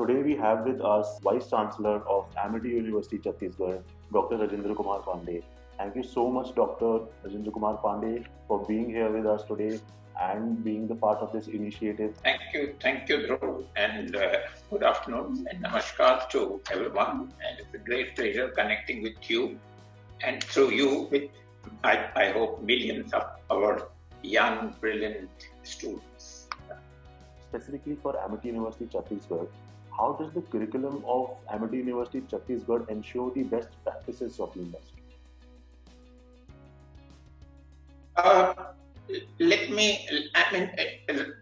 Today we have with us Vice Chancellor of Amity University, Chhattisgarh, Dr. Rajendra Kumar Pandey. Thank you so much, Dr. Rajendra Kumar Pandey, for being here with us today and being the part of this initiative. Thank you, Dhruv, and good afternoon and namaskar to everyone. And it's a great pleasure connecting with you, and through you with, I hope, millions of our young, brilliant students. Specifically for Amity University, Chhattisgarh, how does the curriculum of Amity University, Chhattisgarh ensure the best practices of the industry?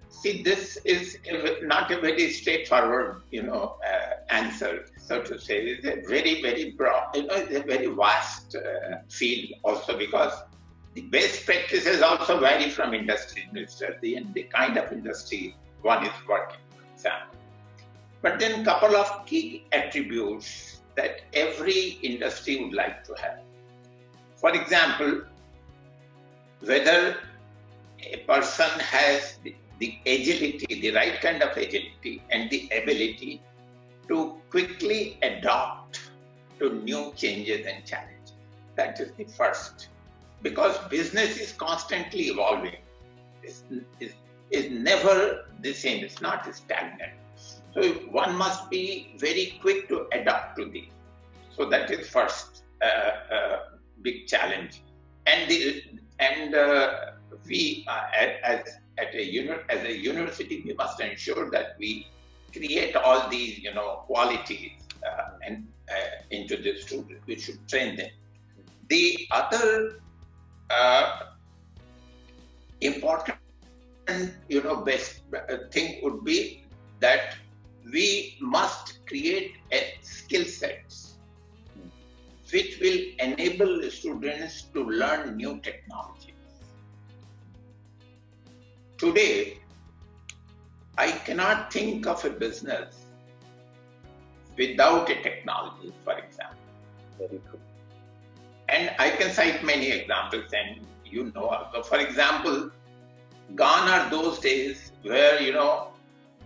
See, this is not a very straightforward, answer, so to say. It's a very, very broad, it's a very vast field also, because the best practices also vary from industry to industry and the kind of industry one is working, for example. But then a couple of key attributes that every industry would like to have. For example, whether a person has the agility, the right kind of agility and the ability to quickly adapt to new changes and challenges. That is the first. Because business is constantly evolving. It's never the same. It's not stagnant. So one must be very quick to adapt to these. So that is first big challenge. And we, as a university, we must ensure that we create all these, qualities into the students. We should train them. The other important, best thing would be that we must create skill sets which will enable the students to learn new technologies. Today, I cannot think of a business without a technology, for example. Very true. And I can cite many examples, and also. For example, gone are those days where,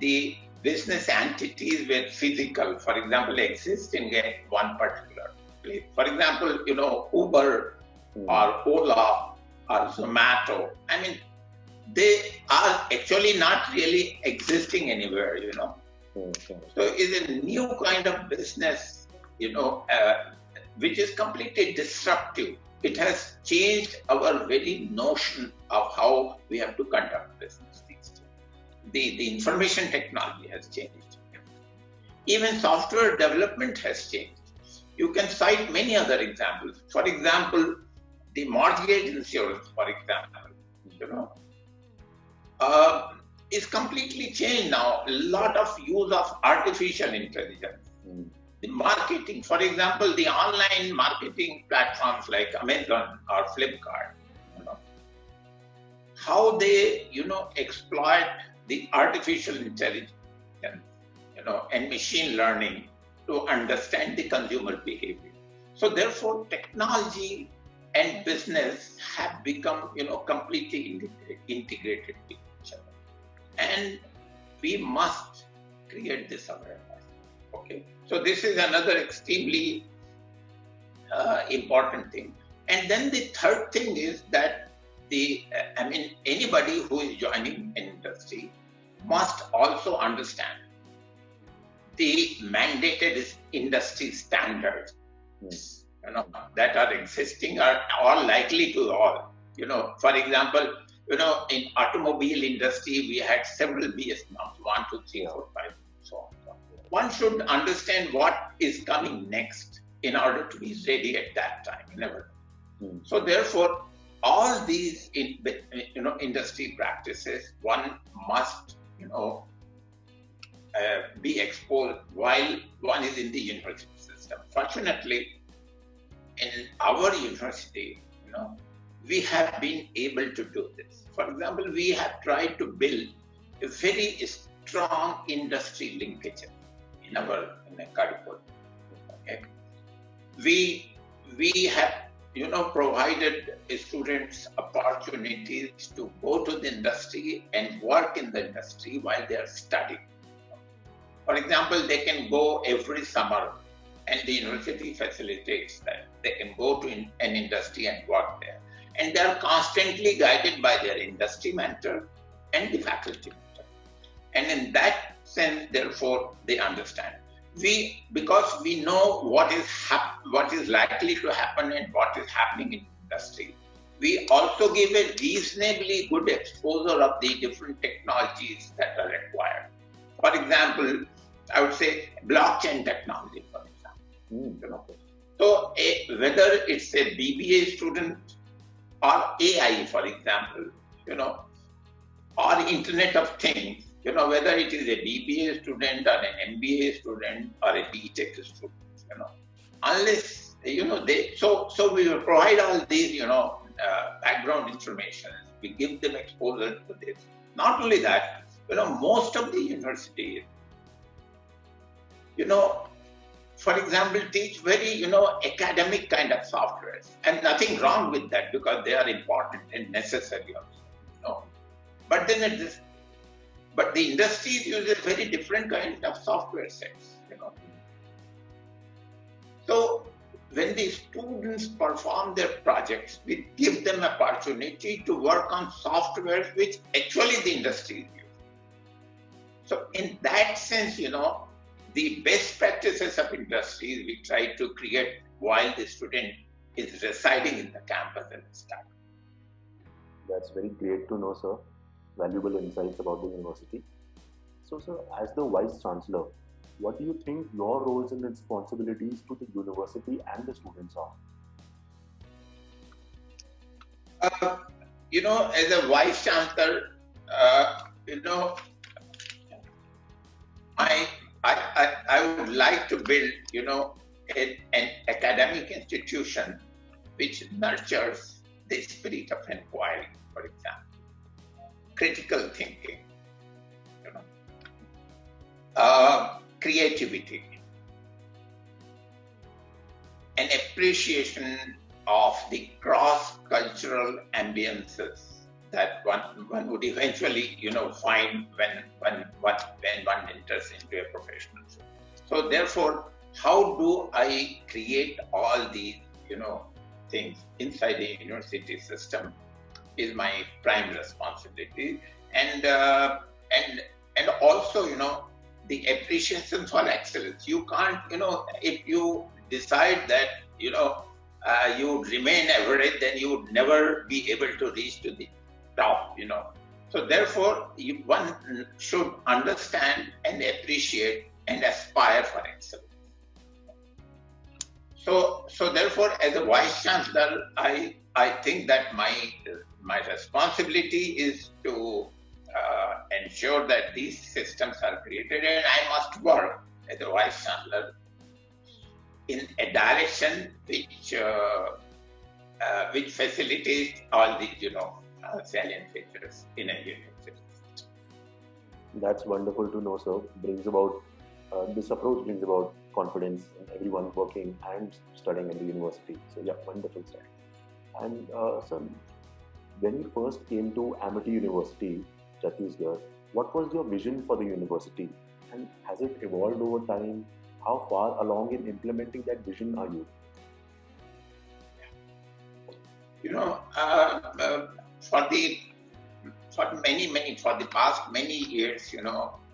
the business entities were physical, for example, exist in one particular place. For example, Uber or Ola or Zomato, they are actually not really existing anywhere, Okay. So it's a new kind of business, which is completely disruptive. It has changed our very notion of how we have to conduct business these days. The information technology has changed. Even software development has changed. You can cite many other examples. For example, the mortgage insurance, for example, is completely changed now. A lot of use of artificial intelligence. The marketing, for example, the online marketing platforms like Amazon or Flipkart, how they, exploit the artificial intelligence, and machine learning to understand the consumer behavior. So therefore, technology and business have become, completely integrated with each other. And we must create this awareness. Okay, so this is another extremely important thing. And then the third thing is that anybody who is joining an industry must also understand the mandated industry standards, that are existing or likely to all. For example, in automobile industry, we had several BS norms, 1, 2, 3, 4, 5, so on. One should understand what is coming next in order to be ready at that time. So therefore, all these industry practices, one must be exposed while one is in the university system. Fortunately, in our university, we have been able to do this. For example, we have tried to build a very strong industry linkage in the curriculum. Okay. We have provided students opportunities to go to the industry and work in the industry while they are studying. For example, they can go every summer, and the university facilitates that. They can go to an industry and work there. And they are constantly guided by their industry mentor and the faculty mentor. And in that sense, therefore, they understand. Because we know what is likely to happen and what is happening in industry, we also give a reasonably good exposure of the different technologies that are required. For example, I would say blockchain technology, for example. So whether it's a BBA student or AI, for example, or Internet of Things, whether it is a BBA student or an MBA student or a BTech student, unless, so we will provide all these, background information. We give them exposure to this. Not only that, most of the universities, for example, teach very, academic kind of softwares, and nothing wrong with that because they are important and necessary also. But then but the industries use a very different kind of software sets. So when the students perform their projects, we give them opportunity to work on software which actually the industry is using. So in that sense, the best practices of industries we try to create while the student is residing in the campus and stuff. That's very great to know, sir. Valuable insights about the university. So, sir, as the Vice Chancellor, what do you think your roles and responsibilities to the university and the students are? As a Vice Chancellor, I would like to build, an academic institution which nurtures the spirit of inquiry, for example, critical thinking, creativity, an appreciation of the cross-cultural ambiences that one would eventually, find when one enters into a professional field. So therefore, how do I create all these, things inside the university system is my prime responsibility, and also, the appreciation for excellence. You can't, if you decide that, you would remain average, then you would never be able to reach to the top, So therefore, one should understand and appreciate and aspire for excellence. So therefore, as a Vice Chancellor, I think that my responsibility is to ensure that these systems are created, and I must work as a Vice Chancellor in a direction which facilitates all these, salient features in a university. That's wonderful to know, sir. This approach brings about confidence in everyone working and studying at the university. So yeah, wonderful stuff. And sir, when you first came to Amity University, Chhattisgarh, what was your vision for the university? And has it evolved over time? How far along in implementing that vision are you? For the past many years,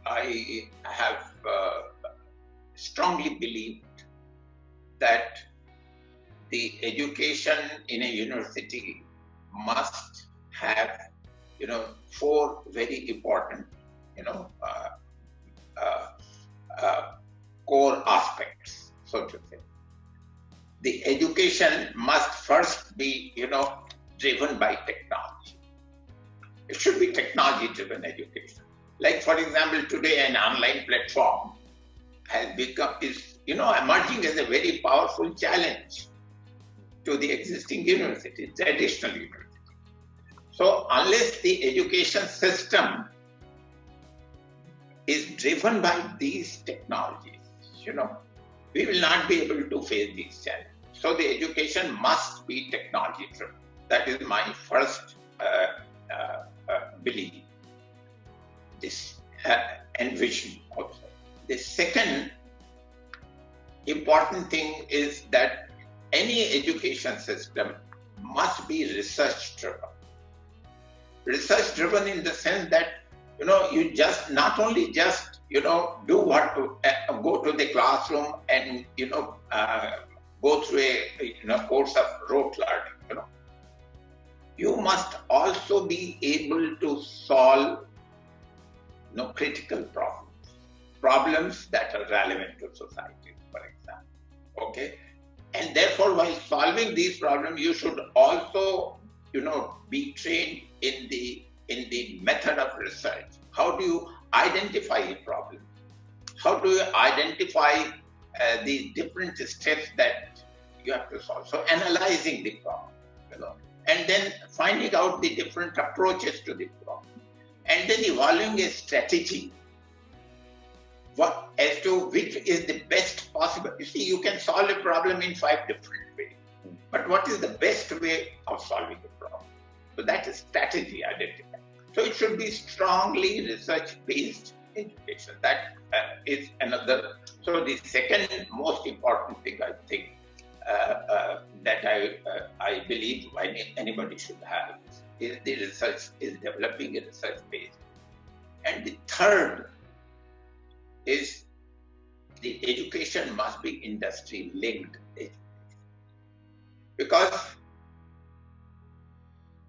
I have strongly believed that the education in a university must have, four very important, core aspects, so to say. The education must first be, driven by technology. It should be technology-driven education. Like, for example, today an online platform is emerging as a very powerful challenge to the existing universities, traditional universities. So unless the education system is driven by these technologies, we will not be able to face these challenges. So the education must be technology driven. That is my first belief. This and vision also. The important thing is that any education system must be research driven. Research driven in the sense that, you just not only just, do what to go to the classroom and, go through a course of rote learning, You must also be able to solve, critical problems that are relevant to society, for example. Okay? And therefore, while solving these problems, you should also, be trained in the method of research. How do you identify a problem? How do you identify the different steps that you have to solve? So analyzing the problem, and then finding out the different approaches to the problem, and then evaluating a strategy as to which is the best possible. You see, you can solve a problem in 5 different ways, but what is the best way of solving the problem? So that is strategy identified. So it should be strongly research-based education. That is another. So the second most important thing I think that I believe anybody should have is the research, is developing a research base. And the third is the education must be industry linked education. Because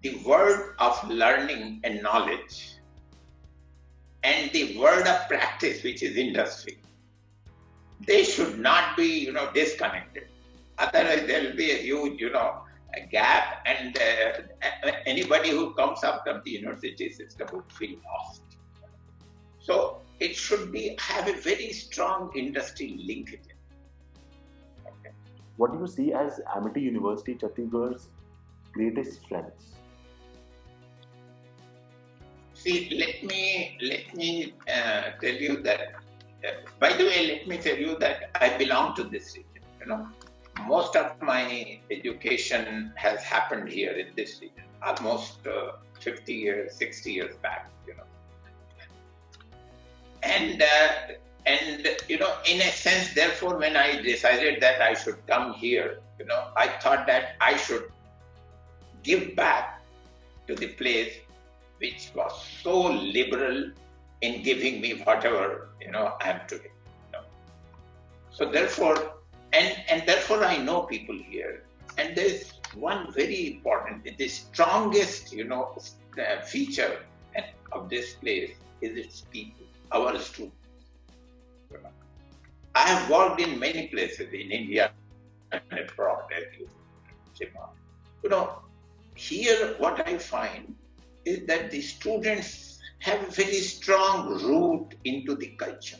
the word of learning and knowledge and the word of practice, which is industry, they should not be, disconnected. Otherwise, there will be a huge, a gap, and anybody who comes up from the university system would feel lost. So it should have a very strong industry linkage. Okay. What do you see as Amity University, Chhattisgarh's greatest strengths? See, let me tell you that. By the way, let me tell you that I belong to this region. Most of my education has happened here in this region, almost 50 years, 60 years back. And in a sense, therefore, when I decided that I should come here, I thought that I should give back to the place which was so liberal in giving me whatever, I am today. So therefore, and therefore I know people here. And there's one very important, the strongest, feature of this place is its people, our students. I have worked in many places in India and abroad, as you say. Here what I find is that the students have a very strong root into the culture,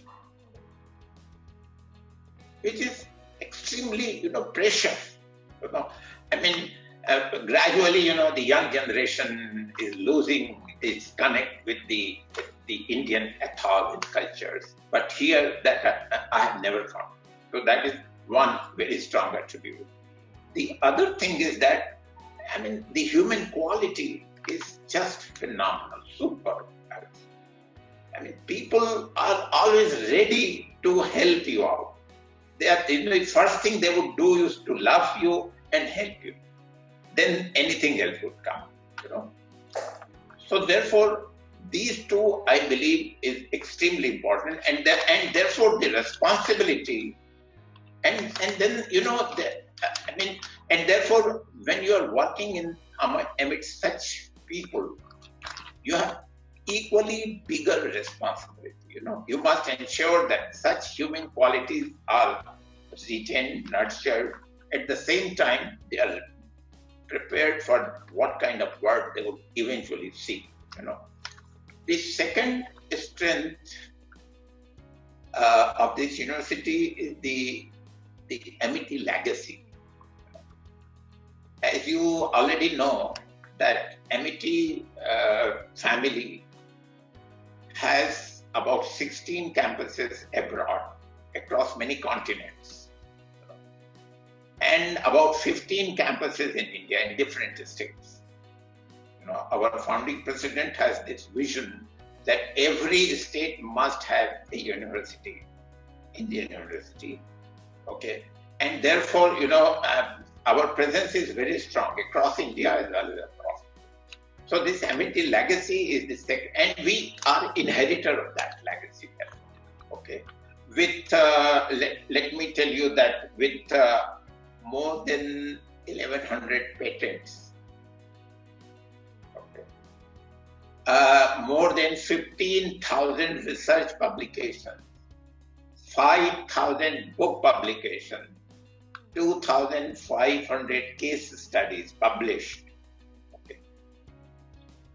which is extremely, precious. Gradually, the young generation is losing its connect with the Indian ethos and cultures. But here, that I have never found. So that is one very strong attribute. The other thing is that, the human quality is just phenomenal, superb. People are always ready to help you out. They are, the first thing they would do is to love you and help you. Then anything else would come, So therefore, these two, I believe, is extremely important, and therefore the responsibility, and then and therefore when you are working amidst such people, you have equally bigger responsibility. You must ensure that such human qualities are retained, nurtured. At the same time, they are prepared for what kind of work they would eventually see. The second strength of this university is the Amity legacy. As you already know, that Amity family has about 16 campuses abroad, across many continents, and about 15 campuses in India in different states. Our founding president has this vision that every state must have a university, Indian university, Okay, and therefore, our presence is very strong across India as well as across. So this Amity legacy is the second, and we are inheritor of that legacy. Okay, with let me tell you that with more than 1,100 patents, okay, more than 15,000 research publications, 5,000 book publications, 2,500 case studies published. Okay.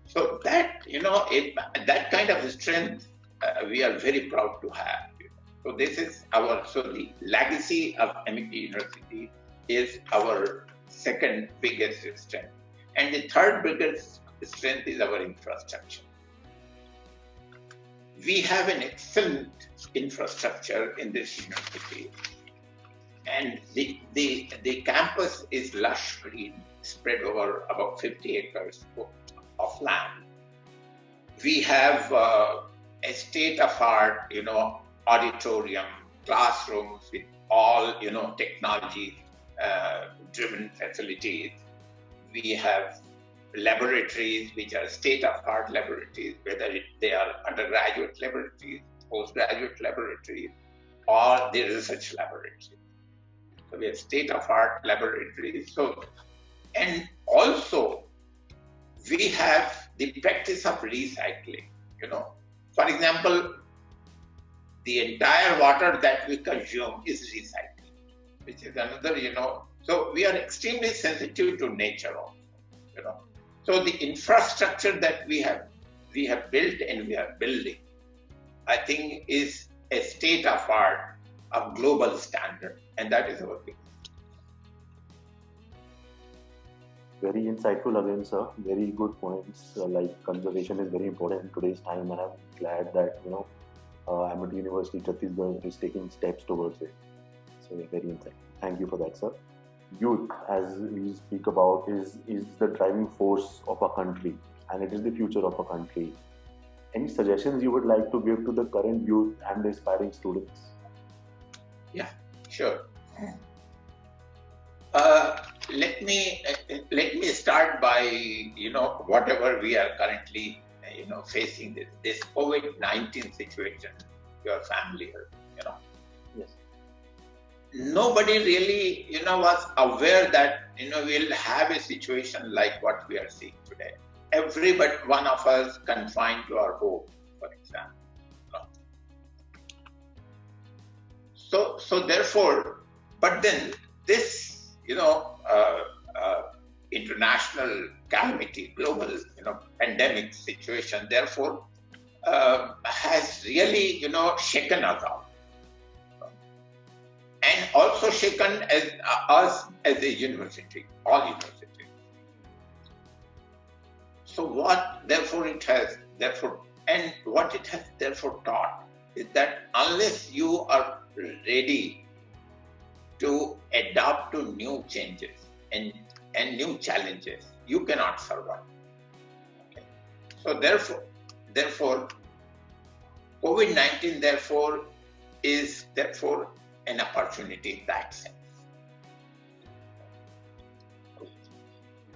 So that, that kind of strength we are very proud to have. So this is the legacy of Amity University is our second biggest strength. And the third biggest strength is our infrastructure. We have an excellent infrastructure in this university. And the campus is lush green, spread over about 50 acres of land. We have a state-of-art, auditorium, classrooms with all, technology-driven facilities. We have laboratories which are state-of-art laboratories, whether they are undergraduate laboratories, postgraduate laboratories, or the research laboratories. So we have state-of-art laboratories. So, and also we have the practice of recycling. For example, the entire water that we consume is recycled, which is another, So we are extremely sensitive to nature also, So the infrastructure that we have built and we are building, I think, is a state-of-art of global standard, and that is our big. Very insightful again, sir. Very good points. Like conservation is very important in today's time, and I'm glad that Amity University Chhattisgarh is taking steps towards it. So very insightful. Thank you for that, sir. Youth, as we speak about, is the driving force of a country, and it is the future of a country. Any suggestions you would like to give to the current youth and the aspiring students? Yeah, sure. Let me start by whatever we are currently facing this COVID-19 situation. You are familiar, Yes. Nobody really was aware that we'll have a situation like what we are seeing today. Every but one of us confined to our home, for example. So therefore, but then this international calamity, global pandemic situation, therefore has really shaken us out, and also shaken us as a university, all universities. So what therefore it has taught is that unless you are ready to adapt to new changes and new challenges, you cannot survive. Okay. So therefore, COVID-19 is an opportunity in that sense.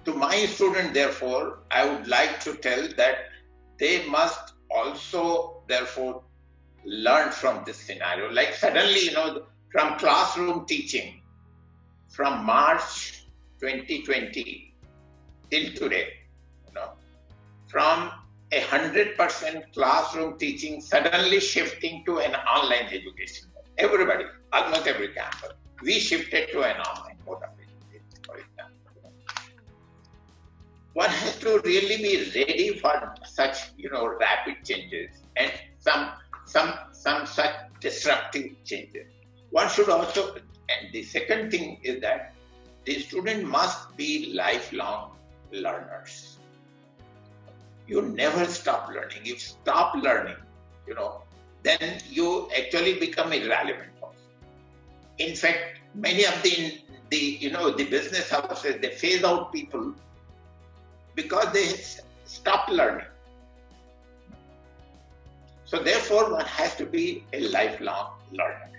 To my student, therefore, I would like to tell that they must also, therefore, learn from this scenario. Like suddenly, from classroom teaching, from March 2020 till today, from 100% classroom teaching suddenly shifting to an online education. Everybody, almost every campus, we shifted to an online mode of education, for example. One has to really be ready for such, rapid changes and some such disruptive changes. One should also, and the second thing is that the student must be lifelong learners. You never stop learning. If you stop learning, then you actually become irrelevant also. In fact, many of the business houses, they phase out people because they stop learning. So therefore, one has to be a lifelong learner.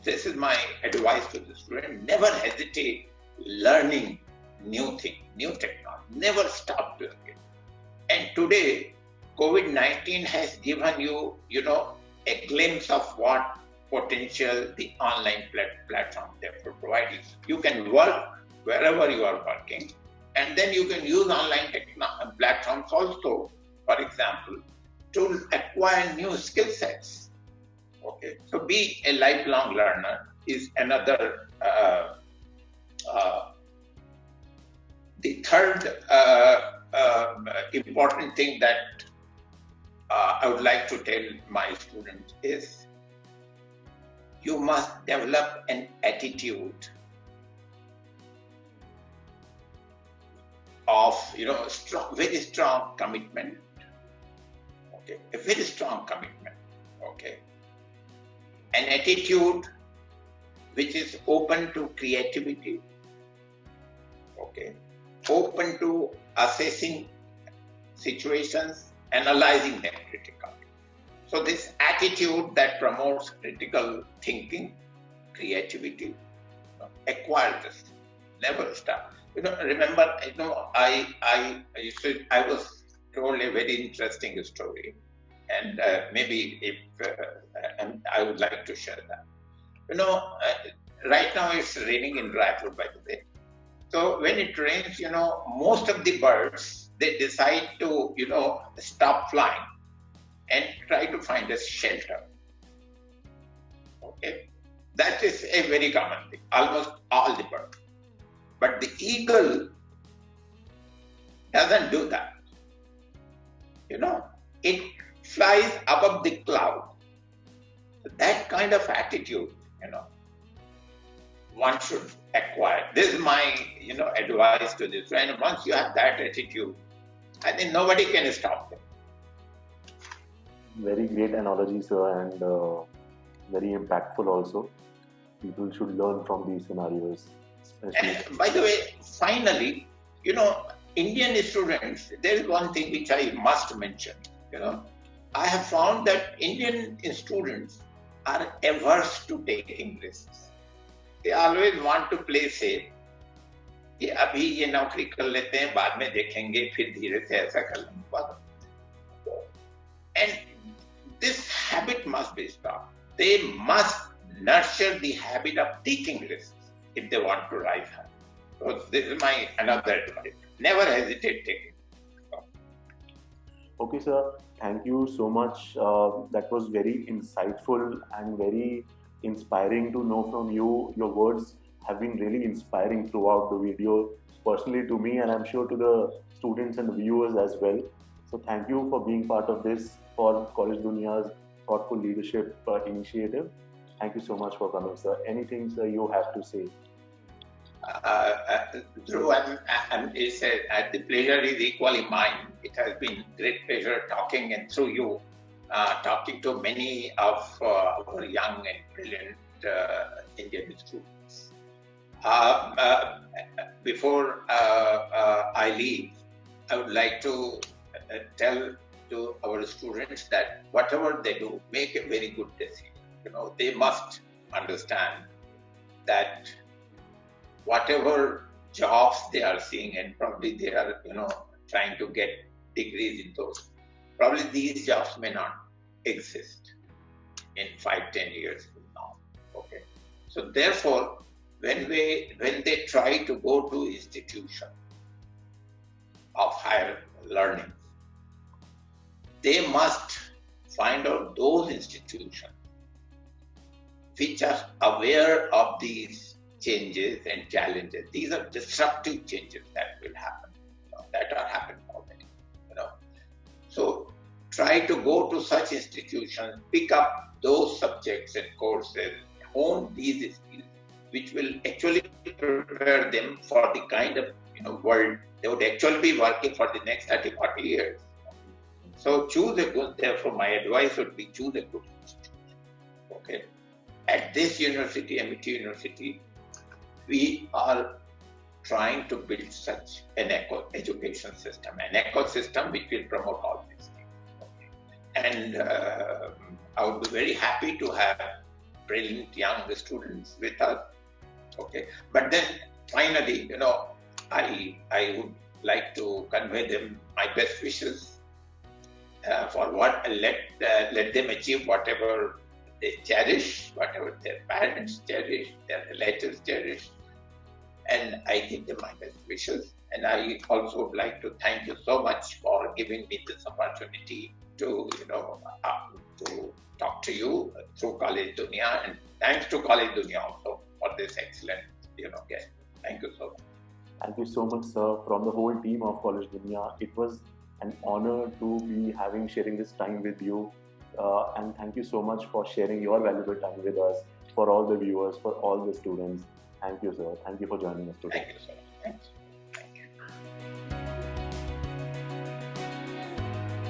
this is my advice to the student. Never hesitate learning new thing, new technology. Never stop doing it. And today, COVID-19 has given you, a glimpse of what potential the online platform therefore providing. You can work wherever you are working, and then you can use online platforms also, for example, to acquire new skill sets. Okay, so be a lifelong learner is another. The third important thing that I would like to tell my students is you must develop an attitude of, very strong commitment. Okay, a very strong commitment. Okay, an attitude which is open to creativity. Okay, open to assessing situations, analyzing them critically. So this attitude that promotes critical thinking, creativity, acquire this. Never stop. Remember, I was told a very interesting story, and maybe if I would like to share that. Right now it's raining in Raipur, by the way. So when it rains, most of the birds, they decide to, stop flying and try to find a shelter. Okay, that is a very common thing. Almost all the birds. But the eagle doesn't do that. It flies above the cloud. That kind of attitude, one should acquire. This is my, advice to this. And once you have that attitude, I think nobody can stop them. Very great analogy, sir, and very impactful also. People should learn from these scenarios. And by the way, finally, Indian students, there is one thing which I must mention. I have found that Indian students are averse to taking risks. They always want to play safe. कि अभी ये नौकरी कर लेते हैं, बाद में देखेंगे, फिर धीरे से ऐसा कर लेंगे. And this habit must be stopped. They must nurture the habit of taking risks if they want to rise high. So this is my another advice. Never hesitate taking. Okay, sir. Thank you so much. That was very insightful and very inspiring to know from you. Your words have been really inspiring throughout the video, personally to me, and I'm sure to the students and the viewers as well. So thank you for being part of this for Collegedunia's thoughtful leadership initiative. Thank you so much for coming, sir. Anything, sir, you have to say? Dhruv, the pleasure is equally mine. It has been great pleasure talking and through you, talking to many of our young and brilliant Indian students. Before I leave, I would like to tell to our students that whatever they do, make a very good decision. They must understand that whatever jobs they are seeing, and probably they are, trying to get degrees in those, probably these jobs may not exist in 5-10 years from now. Okay, so therefore, when they try to go to institution of higher learning, they must find out those institutions which are aware of these changes and challenges. These are disruptive changes that will happen, that are happening already. So try to go to such institutions, pick up those subjects and courses, hone these skills, which will actually prepare them for the kind of world they would actually be working for the next 30-40 years. So choose a good. Therefore, my advice would be choose a good institution. Okay, at this university, Amity University, we are trying to build such an education system, an ecosystem which will promote all these things. Okay. And I would be very happy to have brilliant young students with us. Okay, but then finally, I would like to convey them my best wishes for what let them achieve whatever they cherish, whatever their parents cherish, their relatives cherish, and I give them my best wishes. And I also would like to thank you so much for giving me this opportunity to to talk to you through Collegedunia, and thanks to Collegedunia also for this excellent guest. Thank you so much. Thank you so much, sir. From the whole team of Collegedunia, it was an honor to be sharing this time with you. And thank you so much for sharing your valuable time with us, for all the viewers, for all the students. Thank you, sir. Thank you for joining us today. Thank you so much. Thanks.